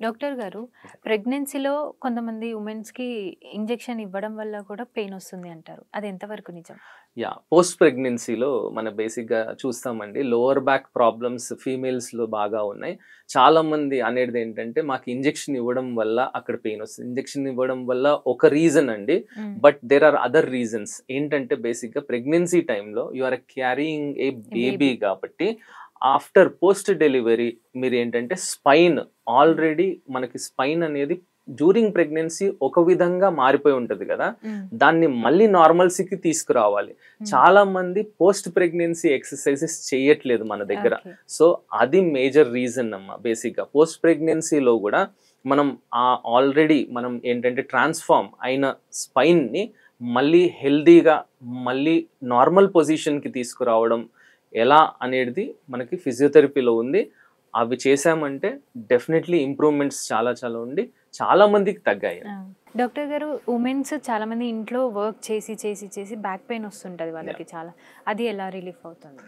Doctor గారు, ప్రెగ్నెన్సీలో కొంతమంది వుమెన్స్‌కి ఇంజెక్షన్ ఇవ్వడం వల్ల కూడా పెయిన్ వస్తుంది అంటారు. అది ఎంతవరకు నిజం? పోస్ట్ ప్రెగ్నెన్సీలో మన బేసిక్‌గా చూస్తామండి. లోవర్ బ్యాక్ ప్రాబ్లమ్స్ ఫీమేల్స్‌లో బాగా ఉన్నాయి. చాలామంది అనేదేంటంటే, మాకు ఇంజెక్షన్ ఇవ్వడం వల్ల అక్కడ పెయిన్ వస్తుంది. ఇంజెక్షన్ ఇవ్వడం వల్ల ఒక రీజన్ అండి. Hmm. But there are other reasons. ఏంటంటే బేసిక్‌గా ప్రెగ్నెన్సీ టైమ్‌లో you are carrying a baby baby. కాబట్టి, ఆఫ్టర్ పోస్ట్ డెలివరీ మీరేంటంటే స్పైన్ హ్మ్. ఆల్రెడీ మనకి స్పైన్ అనేది డ్యూరింగ్ ప్రెగ్నెన్సీ ఒక విధంగా మారిపోయి ఉంటది కదా! హ్మ్. దాన్ని మళ్ళీ నార్మల్సీకి తీసుకురావాలి. హ్మ్. చాలా మంది పోస్ట్ ప్రెగ్నెన్సీ ఎక్సర్‌సైజెస్ చెయ్యట్లేదు మన దగ్గర. ఓకే. సో, అది మేజర్ రీజన్ అమ్మ బేసిక్‌గా. పోస్ట్ ప్రెగ్నెన్సీలో గూడా మనం ఆల్రెడీ మనం ఏంటంటే ట్రాన్స్‌ఫార్మ్ అయిన స్పైన్‌ని మళ్ళీ హెల్తీగా మళ్ళీ నార్మల్ పొజిషన్‌కి తీసుకురావడం ఎలా అనేది మనకి ఫిజియోథెరపీలో ఉంది. అవి చేశామంటే డెఫినెట్‌లీ ఇంప్రూవ్‌మెంట్స్ చాలా చాలా ఉండి చాలా మందికి తగ్గాయి. ఆ! డాక్టర్ గారు, వుమెన్స్ చాలామంది ఇంట్లో వర్క్ చేసి బ్యాక్ పెయిన్ వస్తుంటది యాహ్! వాళ్ళకి చాలా. అది ఎలా రిలీఫ్ అవుతుంది?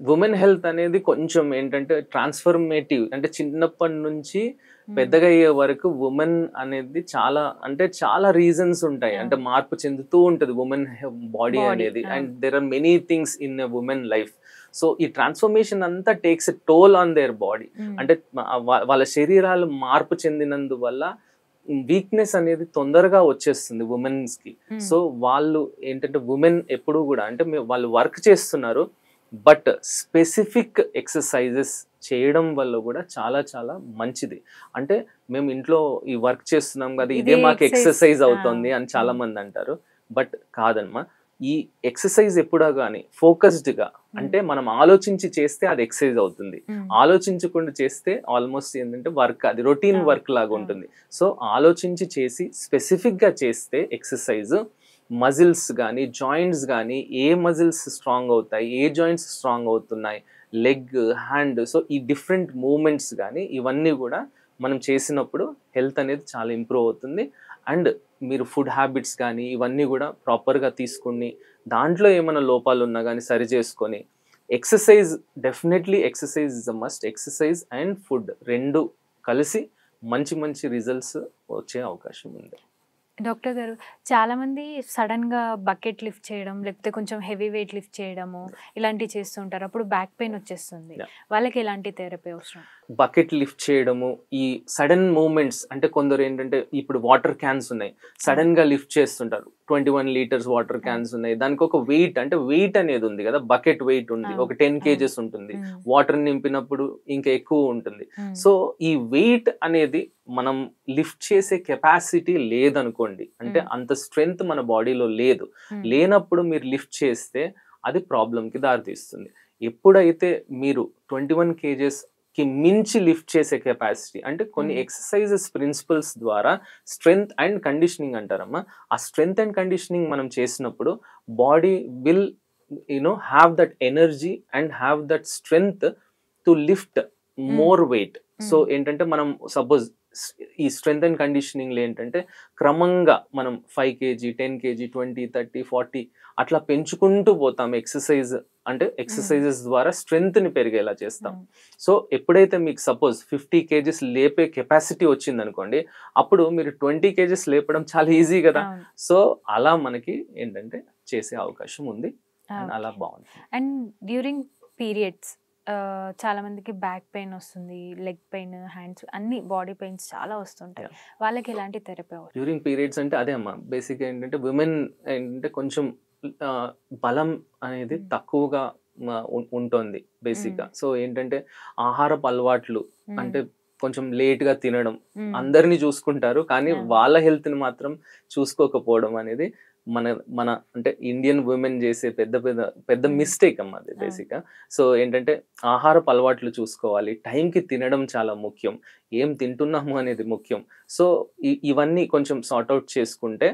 వుమెన్ హెల్త్ అనేది కొంచెం ఏంటంటే ట్రాన్స్‌ఫర్మేటివ్ అంటే చిన్నప్పటి నుంచి హ్మ్. పెద్దగా అయ్యే వరకు వుమెన్ అనేది చాలా అంటే చాలా రీజన్స్ ఉంటాయి. అంటే అవును. మార్పు చెందుతూ ఉంటది వుమెన్ బాడీ బాడీ. అనేది. అండ్ అవును. There are many things in a women life. So, ఈ ట్రాన్స్‌ఫర్మేషన్ అంతా takes a toll on their body. Hmm. అంటే వాళ్ళ శరీరాలు మార్పు చెందినందువల్ల వీక్‌నెస్ అనేది తొందరగా వచ్చేస్తుంది వుమెన్స్‌కి. హ్మ్. సో, వాళ్ళు ఏంటంటే వుమెన్ ఎప్పుడూ గూడా అంటే వాళ్ళు వర్క్ చేస్తున్నారు. బట్ స్పెసిఫిక్ ఎక్సర్‌సైజెస్ చేయడం వల్ల గూడా చాలా చాలా మంచిది. అంటే మేము ఇంట్లో ఈ వర్క్ చేస్తున్నాం గదా! ఇదే ఇదే మాకు ఎక్సర్సైజ్. ఎక్సర్‌సైజ్ ఆ! అవుతుంది అని హ్మ్. చాలామంది అంటారు. బట్ కాదమ్మా. ఈ ఎక్సర్‌సైజ్ ఎప్పుడా గాని ఫోకస్డ్‌గా హ్మ్. అంటే మనం ఆలోచించి చేస్తే అది ఎక్సర్‌సైజ్ అవుతుంది. హ్మ్. ఆలోచించకుండా చేస్తే ఆల్‌మోస్ట్ ఏంటంటే వర్క్ అది రొటీన్ అవును. వర్క్ లాగా అవును. ఉంటుంది. సో, ఆలోచించి చేసి స్పెసిఫిక్‌గా చేస్తే ఎక్సర్‌సైజ్ మజిల్స్ గానీ, జాయింట్స్ గానీ, ఏ మజిల్స్ స్ట్రాంగ్ అవుతాయి, ఏ జాయింట్స్ స్ట్రాంగ్ అవుతున్నాయి, లెగ్, హ్యాండ్ సో, ఈ డిఫరెంట్ మూవ్‌మెంట్స్ గానీ, ఇవన్నీ గూడా మనం చేసినప్పుడు హెల్త్ అనేది చాలా ఇంప్రూవ్ అవుతుంది. అండ్ మీరు ఫుడ్ హ్యాబిట్స్ గానీ, ఇవన్నీ గూడా ప్రాపర్‌గా తీసుకొని, దాంట్లో ఏమైనా లోపాలున్నా గానీ సరిజేసుకొని, exercise definitely exercise is a must. Exercise and food 2 కలిసి మంచి మంచి రిజల్ట్స్ వచ్చే అవకాశం ఉంది. డాక్టర్ గారు, చాలామంది సడెన్‌గా బకెట్ లిఫ్ట్ చేయడం, లేకపోతే కొంచెం హెవీ వెయిట్ లిఫ్ట్ చేయడము, ఇలాంటివి చేస్తూ ఉంటారు. అప్పుడు బ్యాక్ పెయిన్ వచ్చేస్తుంది. యాహ్! వాళ్ళకి ఎలాంటి థెరపీ అవసరం? బకెట్ లిఫ్ట్ చేయడము, ఈ సడెన్ మూవ్‌మెంట్స్ అంటే కొందరేంటంటే ఇప్పుడు వాటర్ క్యాన్స్ ఉన్నాయి. అవును. సడెన్‌గా లిఫ్ట్ చేస్తుంటారు. 21 లీటర్స్ వాటర్ అవును. క్యాన్స్ ఉన్నాయి. దానికొక వెయిట్ అంటే వెయిట్ అనేది ఉంది గదా! బకెట్ వెయిట్ ఉంది. అవును. ఒక 10 అవును. కేజెస్ ఉంటుంది. హ్మ్. వాటర్ నింపినప్పుడు ఇంకా ఎక్కువ ఉంటుంది. హ్మ్. సో, ఈ వెయిట్ అనేది మనం లిఫ్ట్ చేసే కెపాసిటీ లేదనుకోండి. అంటే హ్మ్. అంత స్ట్రెంగ్త్ మన బాడీలో లేదు. హ్మ్. లేనప్పుడు మీరు లిఫ్ట్ చేస్తే అది ప్రాబ్లమ్‌కి దారితీస్తుంది. ఎప్పుడైతే మీరు 21 కేజెస్‌కి మించి లిఫ్ట్ చేసే కెపాసిటీ అంటే కొన్ని హ్మ్. ఎక్సర్‌సైజెస్ ప్రిన్సిపల్స్ ద్వారా స్ట్రెంగ్త్ అండ్ కండిషనింగ్ అంటారమ్మా. ఆ స్ట్రెంగ్త్ అండ్ కండిషనింగ్ మనం చేసినప్పుడు body will have that energy and have that strength to lift hmm. More weight. So, hmm. ఏంటంటే మనం సపోజ్ ఈ స్ట్రెంగ్త్ అండ్ కండిషనింగ్‌లో ఏంటంటే క్రమంగా మనం 5 కేజీ, 10 కేజీ, 20, 30, 40 అట్లా పెంచుకుంటూ పోతాం అంటే హ్మ్. ఎక్సర్‌సైజెస్ ద్వారా స్ట్రెంగ్త్‌ని పెరిగేలా చేస్తాం. అవును. సో, ఎప్పుడైతే మీకు సపోజ్ 50 కేజీస్ లేపే కెపాసిటీ వచ్చిందనుకోండి, అప్పుడు మీరు 20 కేజీస్ లేపడం చాలా ఈజీ గదా! అవును. సో, అలా మనకి ఏంటంటే చేసే అవకాశం ఉంది. అండ్ అలా ఓకే. బావుంటుంది. అండ్ డ్యూరింగ్ పీరియడ్స్ చాలా మందికి బ్యాక్ పెయిన్ వస్తుంది. లెగ్ పెయిన్, హ్యాండ్స్ అన్ని బాడీ పెయిన్స్ చాలా వస్తుంటాయి. యాహ్! వాళ్ళకి ఎలాంటి థెరపీ అవసరం? డ్యూరింగ్ పీరియడ్స్ అంటే అదే అమ్మా. బేసిక్‌గా ఏంటంటే విమెన్ ఏంటంటే కొంచెం బలం అనేది హ్మ్. తక్కువగా ఉంటోంది హ్మ్. బేసిక్‌గా. సో, ఏంటంటే ఆహారపు అలవాట్లు హ్మ్. అంటే కొంచెం లేట్‌గా తినడం. హ్మ్. అందరిని చూసుకుంటారు. కానీ అవును. వాళ్ళ హెల్త్‌ని మాత్రం చూసుకోకపోవడం అనేది మన మన అంటే ఇండియన్ విమెన్ చేసే పెద్ద పెద్ద పెద్ద హ్మ్. మిస్టేక్ అమ్మా అది అవును. బేసిక్‌గా. సో, ఏంటంటే ఆహారపు అలవాట్లు చూసుకోవాలి. టైంకి తినడం చాలా ముఖ్యం. ఏం తింటున్నాము అనేది ముఖ్యం. సో, ఇవన్నీ కొంచెం సార్ట్ ఔట్ చేసుకుంటే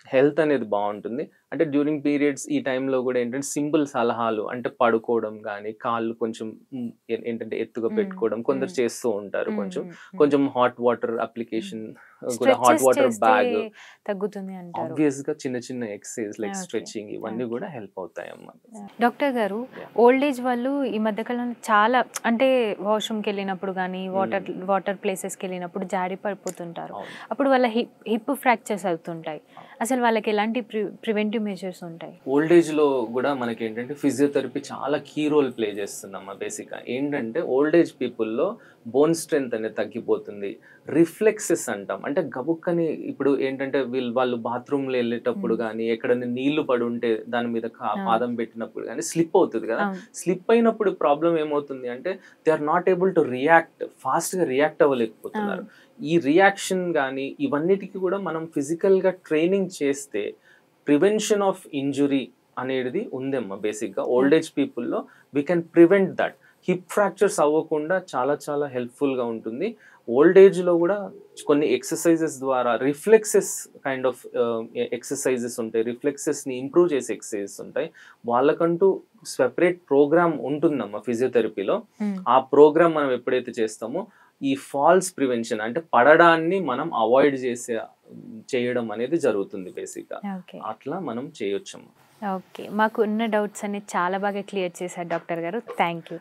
హెల్త్ అనేది బావుంటుంది. అంటే డ్యూరింగ్ పీరియడ్స్ ఈ టైంలో కూడా ఏంటంటే సింపుల్ సలహాలు, అంటే పడుకోవడం కానీ, కాళ్ళు కొంచెం ఏంటంటే ఎత్తుగా పెట్టుకోవడం కొందరు చేస్తూ ఉంటారు. కొంచెం హాట్ వాటర్ అప్లికేషన్ కూడా, హాట్ స్ట్రెచెస్ వాటర్ చేస్తే బ్యాగ్, తగ్గుతుంది అంటారు. ఆబ్వియస్ గా చిన్న చిన్న ఎక్సర్సైజ్ లైక్ Okay. స్ట్రెచింగ్ ఇవన్నీ కూడా హెల్ప్ అవుతాయి అమ్మ. డాక్టర్ గారు, Yeah. ఓల్డ్ ఏజ్ వాళ్ళు ఈ మధ్యకాలంలో చాలా అంటే వాష్రూమ్కి వెళ్ళినప్పుడు కానీ వాటర్ ప్లేసెస్కి వెళ్ళినప్పుడు జారి పడిపోతుంటారు. అవును. అప్పుడు వాళ్ళ హిప్ ఫ్రాక్చర్స్ అవుతుంటాయి. అసలు వాళ్ళకి ఎలాంటి ప్రివెంటివ్ మెజర్స్ ఉంటాయి? ఓల్డ్ ఏజ్ లో కూడా మనకి ఏంటంటే ఫిజియోథెరపీ చాలా కీ రోల్ ప్లే చేస్తుందమ్మా. బేసిక్ గా ఏంటంటే ఓల్డ్ ఏజ్ పీపుల్లో బోన్ స్ట్రెంత్ అనేది తగ్గిపోతుంది. రిఫ్లెక్సెస్ అంటాం, అంటే గబుక్కని ఇప్పుడు ఏంటంటే వాళ్ళు బాత్రూమ్లో వెళ్ళేటప్పుడు కానీ, ఎక్కడైనా నీళ్లు పడి ఉంటే దాని మీద పాదం పెట్టినప్పుడు కానీ స్లిప్ అవుతుంది కదా. స్లిప్ అయినప్పుడు ప్రాబ్లం ఏమవుతుంది అంటే they are not able to react, fast గా రియాక్ట్ అవ్వలేకపోతున్నారు. ఈ రియాక్షన్ కానీ ఇవన్నిటికీ కూడా మనం ఫిజికల్ గా ట్రైనింగ్ చేస్తే ప్రివెన్షన్ ఆఫ్ ఇంజురీ అనేది ఉందమ్మా. బేసిక్ గా ఓల్డ్ ఏజ్ పీపుల్లో we can prevent that. Hip fractures అవ్వకుండా చాలా చాలా హెల్ప్ఫుల్ గా ఉంటుంది. ఓల్డ్ ఏజ్ లో కూడా కొన్ని ఎక్సర్సైజెస్ ద్వారా రిఫ్లెక్సెస్ కైండ్ ఆఫ్ ఎక్సర్సైజెస్ ఉంటాయి, రిఫ్లెక్సెస్ ని ఇంప్రూవ్ చేసే ఎక్సర్సైజెస్ ఉంటాయి. వాళ్ళకంటూ సెపరేట్ ప్రోగ్రామ్ ఉంటుందమ్మా ఫిజియోథెరపీలో. ఆ ప్రోగ్రామ్ మనం ఎప్పుడైతే చేస్తామో ఈ ఫాల్స్ ప్రివెన్షన్, అంటే పడడాన్ని మనం అవాయిడ్ చేయడం అనేది జరుగుతుంది బేసిక్ గా. అట్లా మనం చేయొచ్చమ్మా. ఓకే, మాకు ఉన్న డౌట్స్ అన్ని చాలా బాగా క్లియర్ చేశారు డాక్టర్ గారు. Thank you.